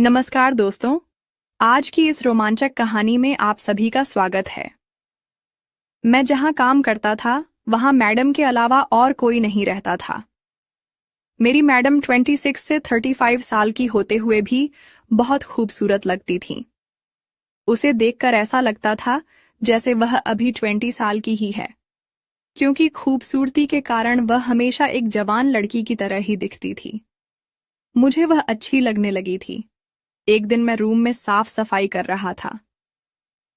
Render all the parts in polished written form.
नमस्कार दोस्तों। आज की इस रोमांचक कहानी में आप सभी का स्वागत है। मैं जहां काम करता था वहां मैडम के अलावा और कोई नहीं रहता था। मेरी मैडम 26 से 35 साल की होते हुए भी बहुत खूबसूरत लगती थीं। उसे देखकर ऐसा लगता था जैसे वह अभी 20 साल की ही है, क्योंकि खूबसूरती के कारण वह हमेशा एक जवान लड़की की तरह ही दिखती थी। मुझे वह अच्छी लगने लगी थी। एक दिन मैं रूम में साफ सफाई कर रहा था।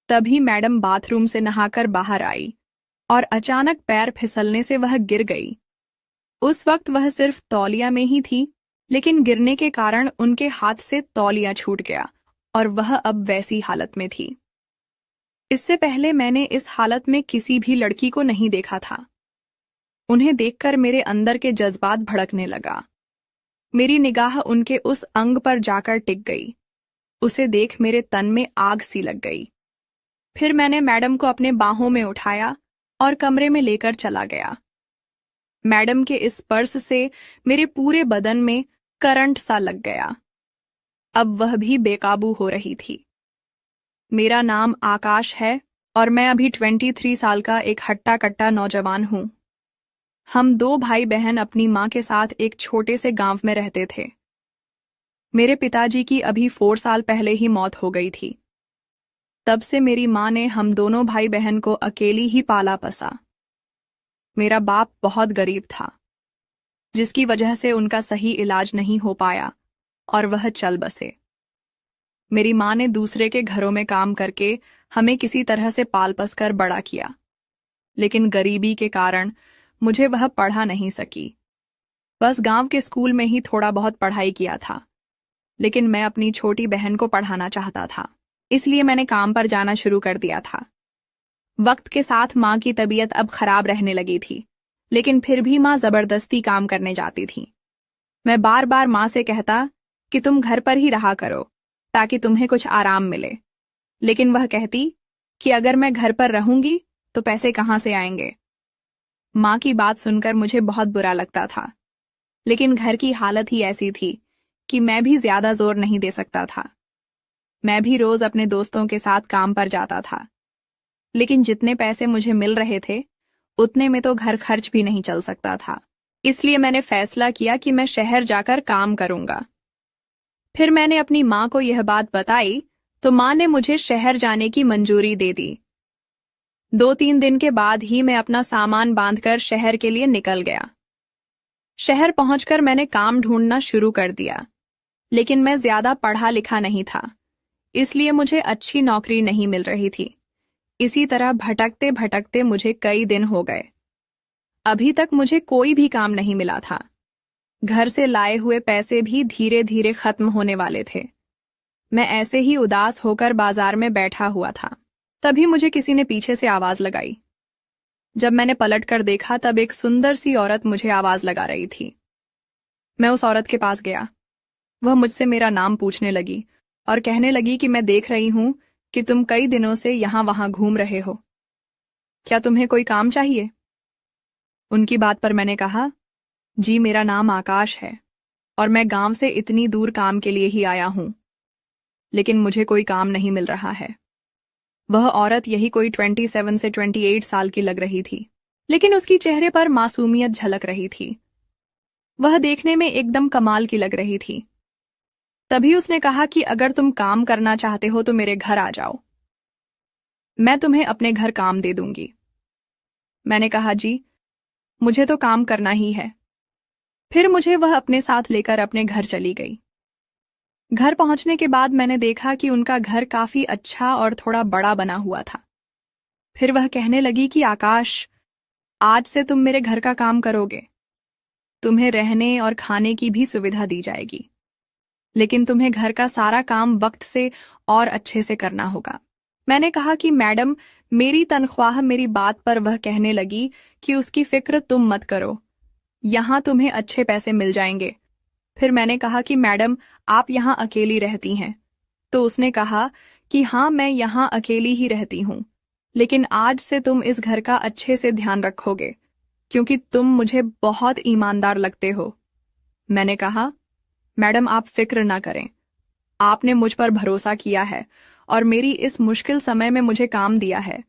तभी मैडम बाथरूम से नहाकर बाहर आई और अचानक पैर फिसलने से वह गिर गई। उस वक्त वह सिर्फ तौलिया में ही थी, लेकिन गिरने के कारण उनके हाथ से तौलिया छूट गया और वह अब वैसी हालत में थी। इससे पहले मैंने इस हालत में किसी भी लड़की को नहीं देखा था। उन्हें देखकर मेरे अंदर के जज्बात भड़कने लगा। मेरी निगाह उनके उस अंग पर जाकर टिक गई। उसे देख मेरे तन में आग सी लग गई। फिर मैंने मैडम को अपने बाहों में उठाया और कमरे में लेकर चला गया। मैडम के इस स्पर्श से मेरे पूरे बदन में करंट सा लग गया। अब वह भी बेकाबू हो रही थी। मेरा नाम आकाश है और मैं अभी 23 साल का एक हट्टा कट्टा नौजवान हूं। हम दो भाई बहन अपनी मां के साथ एक छोटे से गांव में रहते थे। मेरे पिताजी की अभी 4 साल पहले ही मौत हो गई थी। तब से मेरी माँ ने हम दोनों भाई बहन को अकेली ही पाला पसा। मेरा बाप बहुत गरीब था, जिसकी वजह से उनका सही इलाज नहीं हो पाया और वह चल बसे। मेरी माँ ने दूसरे के घरों में काम करके हमें किसी तरह से पाल पस कर बड़ा किया, लेकिन गरीबी के कारण मुझे वह पढ़ा नहीं सकी। बस गांव के स्कूल में ही थोड़ा बहुत पढ़ाई किया था, लेकिन मैं अपनी छोटी बहन को पढ़ाना चाहता था, इसलिए मैंने काम पर जाना शुरू कर दिया था। वक्त के साथ माँ की तबीयत अब खराब रहने लगी थी, लेकिन फिर भी माँ जबरदस्ती काम करने जाती थी। मैं बार बार माँ से कहता कि तुम घर पर ही रहा करो ताकि तुम्हें कुछ आराम मिले, लेकिन वह कहती कि अगर मैं घर पर रहूंगी तो पैसे कहाँ से आएंगे। माँ की बात सुनकर मुझे बहुत बुरा लगता था, लेकिन घर की हालत ही ऐसी थी कि मैं भी ज्यादा जोर नहीं दे सकता था। मैं भी रोज अपने दोस्तों के साथ काम पर जाता था, लेकिन जितने पैसे मुझे मिल रहे थे उतने में तो घर खर्च भी नहीं चल सकता था। इसलिए मैंने फैसला किया कि मैं शहर जाकर काम करूंगा। फिर मैंने अपनी माँ को यह बात बताई तो माँ ने मुझे शहर जाने की मंजूरी दे दी। 2-3 दिन के बाद ही मैं अपना सामान बांधकर शहर के लिए निकल गया। शहर पहुंचकर मैंने काम ढूंढना शुरू कर दिया, लेकिन मैं ज्यादा पढ़ा लिखा नहीं था, इसलिए मुझे अच्छी नौकरी नहीं मिल रही थी। इसी तरह भटकते भटकते मुझे कई दिन हो गए। अभी तक मुझे कोई भी काम नहीं मिला था। घर से लाए हुए पैसे भी धीरे धीरे खत्म होने वाले थे। मैं ऐसे ही उदास होकर बाजार में बैठा हुआ था। तभी मुझे किसी ने पीछे से आवाज लगाई। जब मैंने पलट कर देखा तब एक सुंदर सी औरत मुझे आवाज लगा रही थी। मैं उस औरत के पास गया। वह मुझसे मेरा नाम पूछने लगी और कहने लगी कि मैं देख रही हूं कि तुम कई दिनों से यहां वहां घूम रहे हो। क्या तुम्हें कोई काम चाहिए? उनकी बात पर मैंने कहा, जी मेरा नाम आकाश है और मैं गांव से इतनी दूर काम के लिए ही आया हूं, लेकिन मुझे कोई काम नहीं मिल रहा है। वह औरत यही कोई 27 से 28 साल की लग रही थी, लेकिन उसकी चेहरे पर मासूमियत झलक रही थी। वह देखने में एकदम कमाल की लग रही थी। तभी उसने कहा कि अगर तुम काम करना चाहते हो तो मेरे घर आ जाओ, मैं तुम्हें अपने घर काम दे दूंगी। मैंने कहा, जी मुझे तो काम करना ही है। फिर मुझे वह अपने साथ लेकर अपने घर चली गई। घर पहुंचने के बाद मैंने देखा कि उनका घर काफी अच्छा और थोड़ा बड़ा बना हुआ था। फिर वह कहने लगी कि आकाश, आज से तुम मेरे घर का काम करोगे। तुम्हें रहने और खाने की भी सुविधा दी जाएगी, लेकिन तुम्हें घर का सारा काम वक्त से और अच्छे से करना होगा। मैंने कहा कि मैडम, मेरी तनख्वाह मेरी बात पर वह कहने लगी कि उसकी फिक्र तुम मत करो, यहाँ तुम्हें अच्छे पैसे मिल जाएंगे। फिर मैंने कहा कि मैडम, आप यहाँ अकेली रहती हैं? तो उसने कहा कि हाँ मैं यहाँ अकेली ही रहती हूँ, लेकिन आज से तुम इस घर का अच्छे से ध्यान रखोगे, क्योंकि तुम मुझे बहुत ईमानदार लगते हो। मैंने कहा, मैडम आप फिक्र ना करें, आपने मुझ पर भरोसा किया है और मेरी इस मुश्किल समय में मुझे काम दिया है,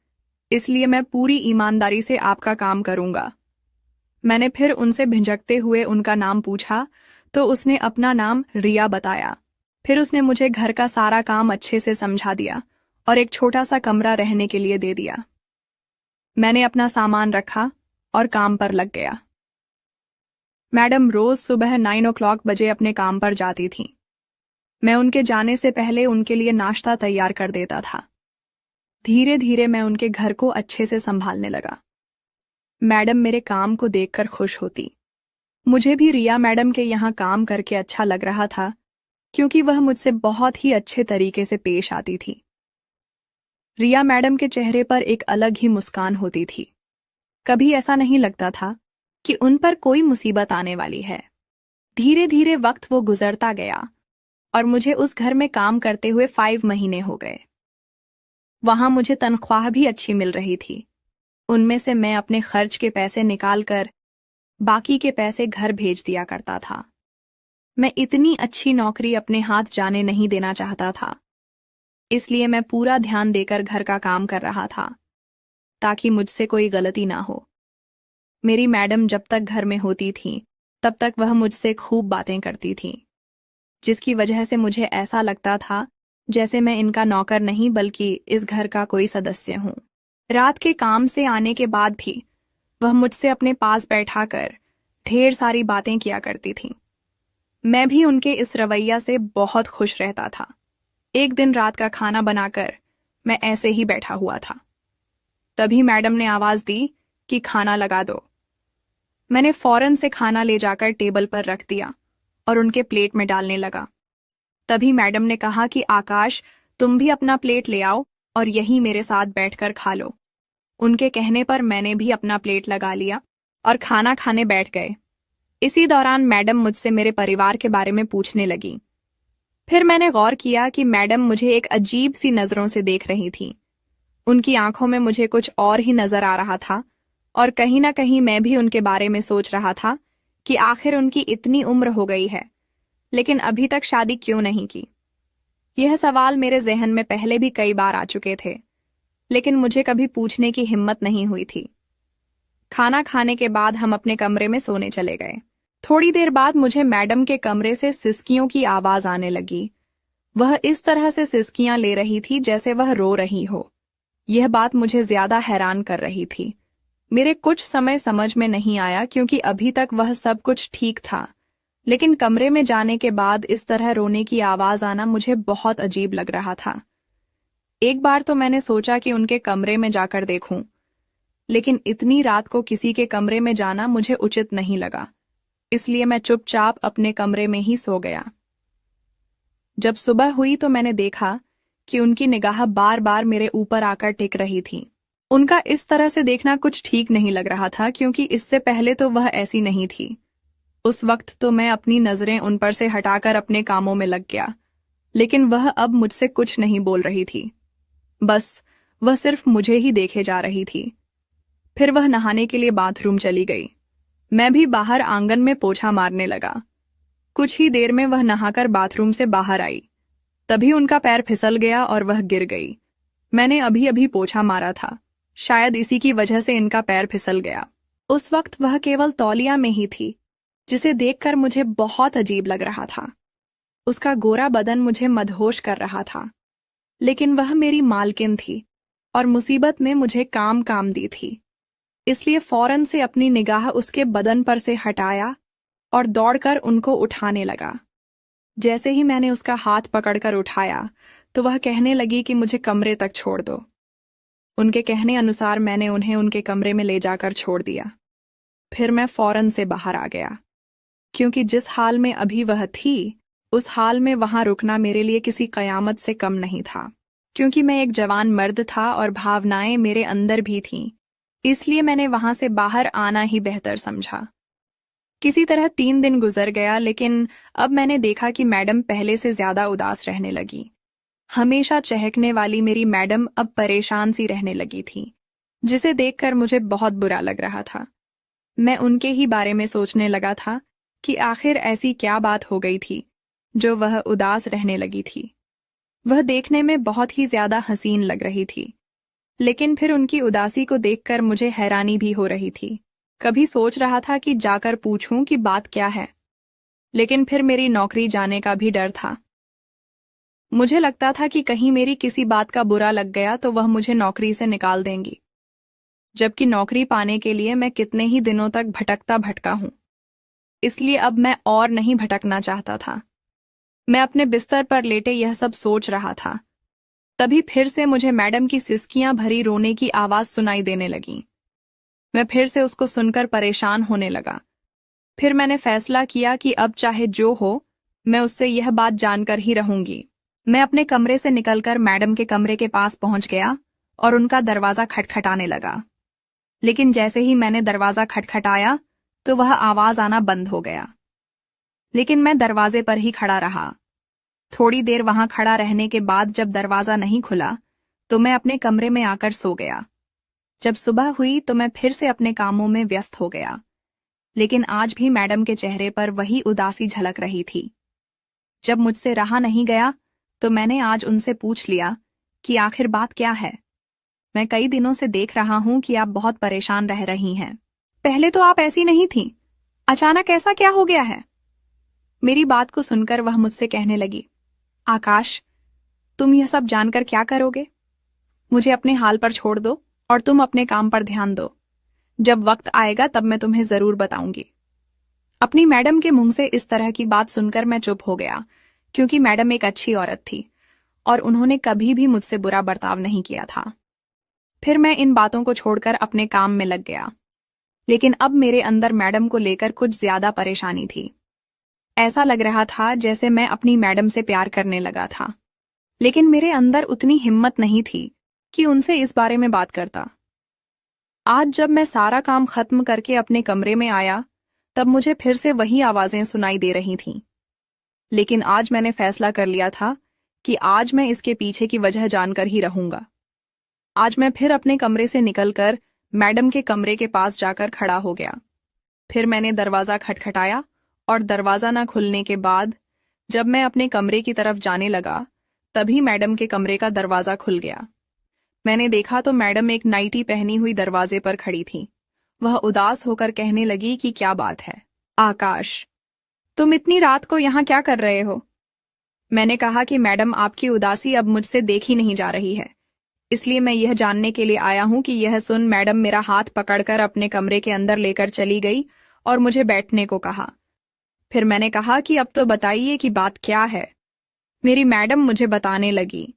इसलिए मैं पूरी ईमानदारी से आपका काम करूंगा। मैंने फिर उनसे झिझकते हुए उनका नाम पूछा तो उसने अपना नाम रिया बताया। फिर उसने मुझे घर का सारा काम अच्छे से समझा दिया और एक छोटा सा कमरा रहने के लिए दे दिया। मैंने अपना सामान रखा और काम पर लग गया। मैडम रोज सुबह 9 बजे अपने काम पर जाती थीं। मैं उनके जाने से पहले उनके लिए नाश्ता तैयार कर देता था। धीरे धीरे मैं उनके घर को अच्छे से संभालने लगा। मैडम मेरे काम को देखकर खुश होती। मुझे भी रिया मैडम के यहाँ काम करके अच्छा लग रहा था, क्योंकि वह मुझसे बहुत ही अच्छे तरीके से पेश आती थी। रिया मैडम के चेहरे पर एक अलग ही मुस्कान होती थी। कभी ऐसा नहीं लगता था कि उन पर कोई मुसीबत आने वाली है। धीरे धीरे वक्त वो गुजरता गया और मुझे उस घर में काम करते हुए 5 महीने हो गए। वहां मुझे तनख्वाह भी अच्छी मिल रही थी। उनमें से मैं अपने खर्च के पैसे निकालकर बाकी के पैसे घर भेज दिया करता था। मैं इतनी अच्छी नौकरी अपने हाथ जाने नहीं देना चाहता था, इसलिए मैं पूरा ध्यान देकर घर का काम कर रहा था ताकि मुझसे कोई गलती ना हो। मेरी मैडम जब तक घर में होती थी तब तक वह मुझसे खूब बातें करती थीं, जिसकी वजह से मुझे ऐसा लगता था जैसे मैं इनका नौकर नहीं बल्कि इस घर का कोई सदस्य हूं। रात के काम से आने के बाद भी वह मुझसे अपने पास बैठाकर ढेर सारी बातें किया करती थीं। मैं भी उनके इस रवैया से बहुत खुश रहता था। एक दिन रात का खाना बनाकर मैं ऐसे ही बैठा हुआ था। तभी मैडम ने आवाज दी कि खाना लगा दो। मैंने फौरन से खाना ले जाकर टेबल पर रख दिया और उनके प्लेट में डालने लगा। तभी मैडम ने कहा कि आकाश, तुम भी अपना प्लेट ले आओ और यहीं मेरे साथ बैठकर खा लो। उनके कहने पर मैंने भी अपना प्लेट लगा लिया और खाना खाने बैठ गए। इसी दौरान मैडम मुझसे मेरे परिवार के बारे में पूछने लगी। फिर मैंने गौर किया कि मैडम मुझे एक अजीब सी नजरों से देख रही थी। उनकी आंखों में मुझे कुछ और ही नजर आ रहा था और कहीं ना कहीं मैं भी उनके बारे में सोच रहा था कि आखिर उनकी इतनी उम्र हो गई है, लेकिन अभी तक शादी क्यों नहीं की। यह सवाल मेरे जहन में पहले भी कई बार आ चुके थे, लेकिन मुझे कभी पूछने की हिम्मत नहीं हुई थी। खाना खाने के बाद हम अपने कमरे में सोने चले गए। थोड़ी देर बाद मुझे मैडम के कमरे से सिसकियों की आवाज आने लगी। वह इस तरह से सिसकियां ले रही थी जैसे वह रो रही हो। यह बात मुझे ज्यादा हैरान कर रही थी। मेरे कुछ समय समझ में नहीं आया क्योंकि अभी तक वह सब कुछ ठीक था, लेकिन कमरे में जाने के बाद इस तरह रोने की आवाज आना मुझे बहुत अजीब लग रहा था। एक बार तो मैंने सोचा कि उनके कमरे में जाकर देखूं, लेकिन इतनी रात को किसी के कमरे में जाना मुझे उचित नहीं लगा, इसलिए मैं चुपचाप अपने कमरे में ही सो गया। जब सुबह हुई तो मैंने देखा कि उनकी निगाह बार बार मेरे ऊपर आकर टिक रही थी। उनका इस तरह से देखना कुछ ठीक नहीं लग रहा था क्योंकि इससे पहले तो वह ऐसी नहीं थी। उस वक्त तो मैं अपनी नजरें उन पर से हटाकर अपने कामों में लग गया, लेकिन वह अब मुझसे कुछ नहीं बोल रही थी। बस वह सिर्फ मुझे ही देखे जा रही थी। फिर वह नहाने के लिए बाथरूम चली गई। मैं भी बाहर आंगन में पोछा मारने लगा। कुछ ही देर में वह नहाकर बाथरूम से बाहर आई। तभी उनका पैर फिसल गया और वह गिर गई। मैंने अभी अभी पोछा मारा था, शायद इसी की वजह से इनका पैर फिसल गया। उस वक्त वह केवल तौलिया में ही थी, जिसे देखकर मुझे बहुत अजीब लग रहा था। उसका गोरा बदन मुझे मदहोश कर रहा था, लेकिन वह मेरी मालकिन थी और मुसीबत में मुझे काम दी थी, इसलिए फौरन से अपनी निगाह उसके बदन पर से हटाया और दौड़कर उनको उठाने लगा। जैसे ही मैंने उसका हाथ पकड़कर उठाया तो वह कहने लगी कि मुझे कमरे तक छोड़ दो। उनके कहने अनुसार मैंने उन्हें उनके कमरे में ले जाकर छोड़ दिया। फिर मैं फौरन से बाहर आ गया, क्योंकि जिस हाल में अभी वह थी उस हाल में वहां रुकना मेरे लिए किसी कयामत से कम नहीं था। क्योंकि मैं एक जवान मर्द था और भावनाएं मेरे अंदर भी थीं, इसलिए मैंने वहां से बाहर आना ही बेहतर समझा। किसी तरह 3 दिन गुजर गया, लेकिन अब मैंने देखा कि मैडम पहले से ज्यादा उदास रहने लगी। हमेशा चहकने वाली मेरी मैडम अब परेशान सी रहने लगी थी, जिसे देखकर मुझे बहुत बुरा लग रहा था। मैं उनके ही बारे में सोचने लगा था कि आखिर ऐसी क्या बात हो गई थी जो वह उदास रहने लगी थी। वह देखने में बहुत ही ज्यादा हसीन लग रही थी, लेकिन फिर उनकी उदासी को देखकर मुझे हैरानी भी हो रही थी। कभी सोच रहा था कि जाकर पूछूं कि बात क्या है, लेकिन फिर मेरी नौकरी जाने का भी डर था। मुझे लगता था कि कहीं मेरी किसी बात का बुरा लग गया तो वह मुझे नौकरी से निकाल देंगी, जबकि नौकरी पाने के लिए मैं कितने ही दिनों तक भटकता भटका हूं। इसलिए अब मैं और नहीं भटकना चाहता था। मैं अपने बिस्तर पर लेटे यह सब सोच रहा था, तभी फिर से मुझे मैडम की सिसकियां भरी रोने की आवाज सुनाई देने लगी। मैं फिर से उसको सुनकर परेशान होने लगा। फिर मैंने फैसला किया कि अब चाहे जो हो, मैं उससे यह बात जानकर ही रहूंगी। मैं अपने कमरे से निकलकर मैडम के कमरे के पास पहुंच गया और उनका दरवाजा खटखटाने लगा। लेकिन जैसे ही मैंने दरवाजा खटखटाया तो वह आवाज आना बंद हो गया। लेकिन मैं दरवाजे पर ही खड़ा रहा। थोड़ी देर वहां खड़ा रहने के बाद जब दरवाजा नहीं खुला तो मैं अपने कमरे में आकर सो गया। जब सुबह हुई तो मैं फिर से अपने कामों में व्यस्त हो गया, लेकिन आज भी मैडम के चेहरे पर वही उदासी झलक रही थी। जब मुझसे रहा नहीं गया तो मैंने आज उनसे पूछ लिया कि आखिर बात क्या है। मैं कई दिनों से देख रहा हूं कि आप बहुत परेशान रह रही हैं। पहले तो आप ऐसी नहीं थी, अचानक ऐसा क्या हो गया है? मेरी बात को सुनकर वह मुझसे कहने लगी, आकाश, तुम यह सब जानकर क्या करोगे? मुझे अपने हाल पर छोड़ दो और तुम अपने काम पर ध्यान दो। जब वक्त आएगा तब मैं तुम्हें जरूर बताऊंगी। अपनी मैडम के मुंह से इस तरह की बात सुनकर मैं चुप हो गया, क्योंकि मैडम एक अच्छी औरत थी और उन्होंने कभी भी मुझसे बुरा बर्ताव नहीं किया था। फिर मैं इन बातों को छोड़कर अपने काम में लग गया, लेकिन अब मेरे अंदर मैडम को लेकर कुछ ज्यादा परेशानी थी। ऐसा लग रहा था जैसे मैं अपनी मैडम से प्यार करने लगा था, लेकिन मेरे अंदर उतनी हिम्मत नहीं थी कि उनसे इस बारे में बात करता। आज जब मैं सारा काम खत्म करके अपने कमरे में आया तब मुझे फिर से वही आवाजें सुनाई दे रही थीं। लेकिन आज मैंने फैसला कर लिया था कि आज मैं इसके पीछे की वजह जानकर ही रहूंगा। आज मैं फिर अपने कमरे से निकलकर मैडम के कमरे के पास जाकर खड़ा हो गया। फिर मैंने दरवाजा खटखटाया और दरवाजा न खुलने के बाद जब मैं अपने कमरे की तरफ जाने लगा तभी मैडम के कमरे का दरवाजा खुल गया। मैंने देखा तो मैडम एक नाइटी पहनी हुई दरवाजे पर खड़ी थी। वह उदास होकर कहने लगी कि क्या बात है आकाश, तुम इतनी रात को यहाँ क्या कर रहे हो? मैंने कहा कि मैडम, आपकी उदासी अब मुझसे देखी नहीं जा रही है, इसलिए मैं यह जानने के लिए आया हूं कि यह सुन मैडम मेरा हाथ पकड़कर अपने कमरे के अंदर लेकर चली गई और मुझे बैठने को कहा। फिर मैंने कहा कि अब तो बताइए कि बात क्या है। मेरी मैडम मुझे बताने लगी।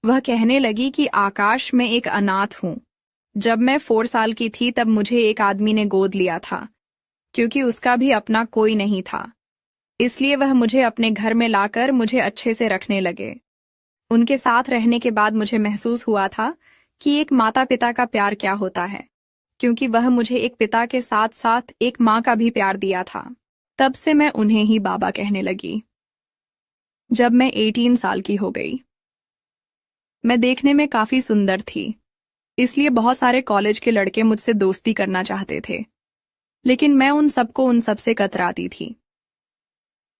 वह कहने लगी कि आकाश, मैं एक अनाथ हूं। जब मैं 4 साल की थी तब मुझे एक आदमी ने गोद लिया था, क्योंकि उसका भी अपना कोई नहीं था। इसलिए वह मुझे अपने घर में लाकर मुझे अच्छे से रखने लगे। उनके साथ रहने के बाद मुझे महसूस हुआ था कि एक माता पिता का प्यार क्या होता है, क्योंकि वह मुझे एक पिता के साथ साथ एक माँ का भी प्यार दिया था। तब से मैं उन्हें ही बाबा कहने लगी। जब मैं 18 साल की हो गई, मैं देखने में काफी सुंदर थी, इसलिए बहुत सारे कॉलेज के लड़के मुझसे दोस्ती करना चाहते थे, लेकिन मैं उन सबसे कतराती थी।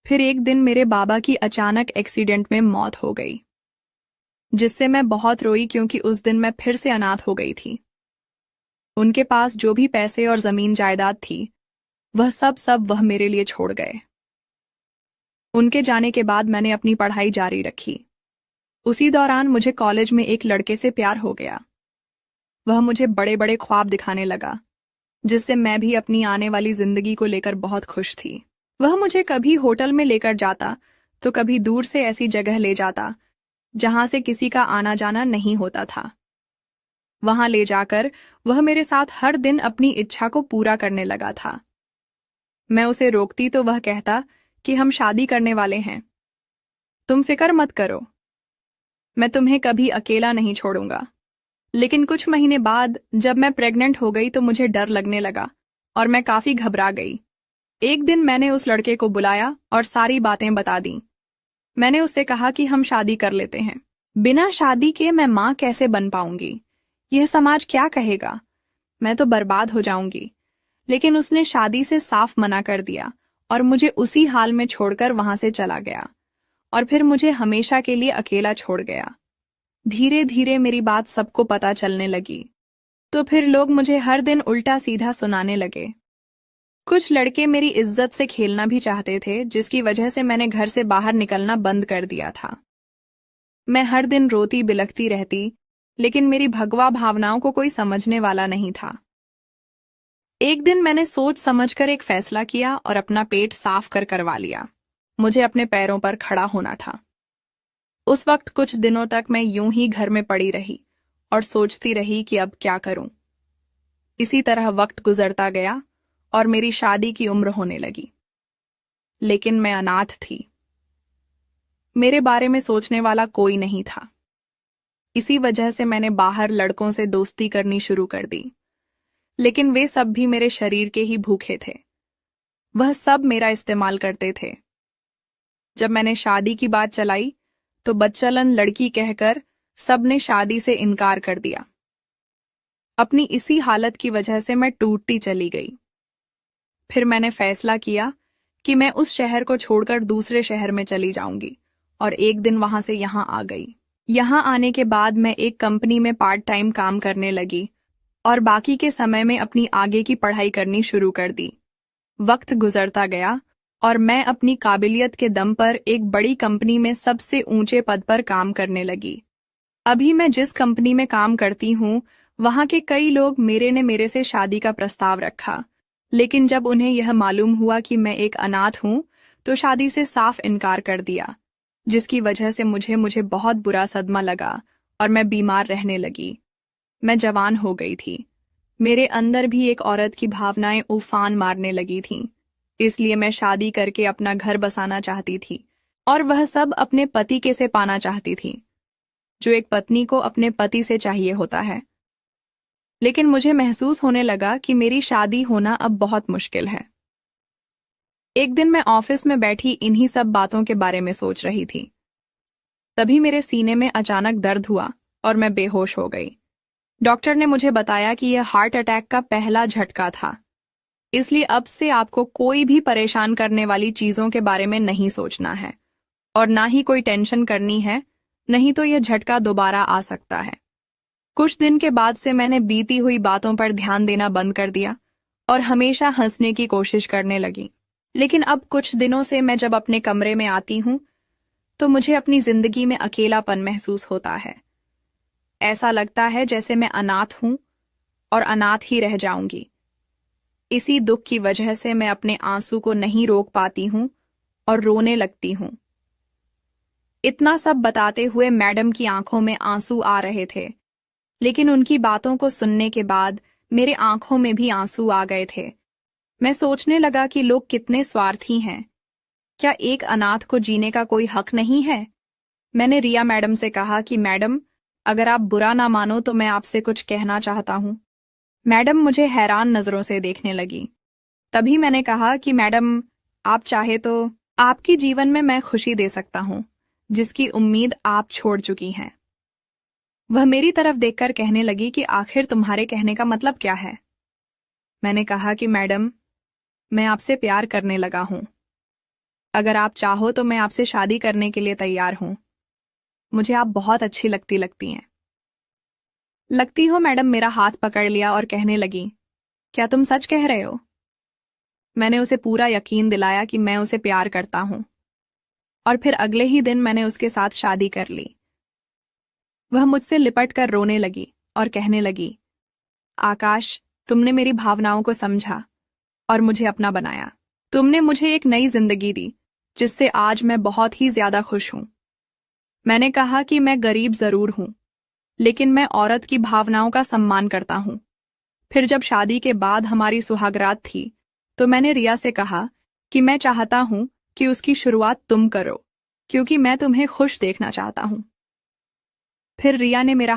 फिर एक दिन मेरे बाबा की अचानक एक्सीडेंट में मौत हो गई, जिससे मैं बहुत रोई, क्योंकि उस दिन मैं फिर से अनाथ हो गई थी। उनके पास जो भी पैसे और जमीन जायदाद थी वह सब वह मेरे लिए छोड़ गए। उनके जाने के बाद मैंने अपनी पढ़ाई जारी रखी। उसी दौरान मुझे कॉलेज में एक लड़के से प्यार हो गया। वह मुझे बड़े बड़े ख्वाब दिखाने लगा, जिससे मैं भी अपनी आने वाली जिंदगी को लेकर बहुत खुश थी। वह मुझे कभी होटल में लेकर जाता तो कभी दूर से ऐसी जगह ले जाता जहां से किसी का आना जाना नहीं होता था। वहां ले जाकर वह मेरे साथ हर दिन अपनी इच्छा को पूरा करने लगा था। मैं उसे रोकती तो वह कहता कि हम शादी करने वाले हैं, तुम फिक्र मत करो, मैं तुम्हें कभी अकेला नहीं छोड़ूंगा। लेकिन कुछ महीने बाद जब मैं प्रेग्नेंट हो गई तो मुझे डर लगने लगा और मैं काफी घबरा गई। एक दिन मैंने उस लड़के को बुलाया और सारी बातें बता दी। मैंने उससे कहा कि हम शादी कर लेते हैं। बिना शादी के मैं माँ कैसे बन पाऊंगी? यह समाज क्या कहेगा? मैं तो बर्बाद हो जाऊंगी। लेकिन उसने शादी से साफ मना कर दिया और मुझे उसी हाल में छोड़कर वहां से चला गया। और फिर मुझे हमेशा के लिए अकेला छोड़ गया। धीरे धीरे मेरी बात सबको पता चलने लगी, तो फिर लोग मुझे हर दिन उल्टा सीधा सुनाने लगे। कुछ लड़के मेरी इज्जत से खेलना भी चाहते थे, जिसकी वजह से मैंने घर से बाहर निकलना बंद कर दिया था। मैं हर दिन रोती बिलखती रहती, लेकिन मेरी भगवा भावनाओं को कोई समझने वाला नहीं था। एक दिन मैंने सोच समझकर एक फैसला किया और अपना पेट साफ करवा लिया। मुझे अपने पैरों पर खड़ा होना था। उस वक्त कुछ दिनों तक मैं यूं ही घर में पड़ी रही और सोचती रही कि अब क्या करूं। इसी तरह वक्त गुजरता गया और मेरी शादी की उम्र होने लगी। लेकिन मैं अनाथ थी। मेरे बारे में सोचने वाला कोई नहीं था। इसी वजह से मैंने बाहर लड़कों से दोस्ती करनी शुरू कर दी, लेकिन वे सब भी मेरे शरीर के ही भूखे थे। वह सब मेरा इस्तेमाल करते थे। जब मैंने शादी की बात चलाई तो बदचलन लड़की कहकर सबने शादी से इनकार कर दिया। अपनी इसी हालत की वजह से मैं टूटती चली गई। फिर मैंने फैसला किया कि मैं उस शहर को छोड़कर दूसरे शहर में चली जाऊंगी और एक दिन वहां से यहां आ गई। यहां आने के बाद मैं एक कंपनी में पार्ट टाइम काम करने लगी और बाकी के समय में अपनी आगे की पढ़ाई करनी शुरू कर दी। वक्त गुजरता गया और मैं अपनी काबिलियत के दम पर एक बड़ी कंपनी में सबसे ऊंचे पद पर काम करने लगी। अभी मैं जिस कंपनी में काम करती हूँ, वहां के कई लोग मेरे से शादी का प्रस्ताव रखा, लेकिन जब उन्हें यह मालूम हुआ कि मैं एक अनाथ हूँ, तो शादी से साफ इनकार कर दिया, जिसकी वजह से मुझे बहुत बुरा सदमा लगा और मैं बीमार रहने लगी। मैं जवान हो गई थी। मेरे अंदर भी एक औरत की भावनाएं उफान मारने लगी थीं। इसलिए मैं शादी करके अपना घर बसाना चाहती थी और वह सब अपने पति के से पाना चाहती थी, जो एक पत्नी को अपने पति से चाहिए होता है। लेकिन मुझे महसूस होने लगा कि मेरी शादी होना अब बहुत मुश्किल है। एक दिन मैं ऑफिस में बैठी इन्हीं सब बातों के बारे में सोच रही थी। तभी मेरे सीने में अचानक दर्द हुआ और मैं बेहोश हो गई। डॉक्टर ने मुझे बताया कि यह हार्ट अटैक का पहला झटका था। इसलिए अब से आपको कोई भी परेशान करने वाली चीजों के बारे में नहीं सोचना है और ना ही कोई टेंशन करनी है, नहीं तो यह झटका दोबारा आ सकता है। कुछ दिन के बाद से मैंने बीती हुई बातों पर ध्यान देना बंद कर दिया और हमेशा हंसने की कोशिश करने लगी। लेकिन अब कुछ दिनों से मैं जब अपने कमरे में आती हूँ तो मुझे अपनी जिंदगी में अकेलापन महसूस होता है। ऐसा लगता है जैसे मैं अनाथ हूं और अनाथ ही रह जाऊंगी। इसी दुख की वजह से मैं अपने आंसू को नहीं रोक पाती हूं और रोने लगती हूं। इतना सब बताते हुए मैडम की आंखों में आंसू आ रहे थे, लेकिन उनकी बातों को सुनने के बाद मेरे आंखों में भी आंसू आ गए थे। मैं सोचने लगा कि लोग कितने स्वार्थी हैं। क्या एक अनाथ को जीने का कोई हक नहीं है? मैंने रिया मैडम से कहा कि मैडम, अगर आप बुरा ना मानो तो मैं आपसे कुछ कहना चाहता हूं। मैडम मुझे हैरान नजरों से देखने लगी। तभी मैंने कहा कि मैडम, आप चाहे तो आपकी जीवन में मैं खुशी दे सकता हूं, जिसकी उम्मीद आप छोड़ चुकी हैं। वह मेरी तरफ देखकर कहने लगी कि आखिर तुम्हारे कहने का मतलब क्या है? मैंने कहा कि मैडम, मैं आपसे प्यार करने लगा हूं। अगर आप चाहो तो मैं आपसे शादी करने के लिए तैयार हूं। मुझे आप बहुत अच्छी लगती हैं। लगती हो मैडम मेरा हाथ पकड़ लिया और कहने लगी, क्या तुम सच कह रहे हो? मैंने उसे पूरा यकीन दिलाया कि मैं उसे प्यार करता हूं और फिर अगले ही दिन मैंने उसके साथ शादी कर ली। वह मुझसे लिपट कर रोने लगी और कहने लगी, आकाश, तुमने मेरी भावनाओं को समझा और मुझे अपना बनाया। तुमने मुझे एक नई जिंदगी दी, जिससे आज मैं बहुत ही ज्यादा खुश हूं। मैंने कहा कि मैं गरीब जरूर हूं, लेकिन मैं औरत की भावनाओं का सम्मान करता हूं। फिर जब शादी के बाद हमारी सुहागरात थी, तो मैंने रिया से कहा कि मैं चाहता हूं कि उसकी शुरुआत तुम करो, क्योंकि मैं तुम्हें खुश देखना चाहता हूं। फिर रिया ने मेरा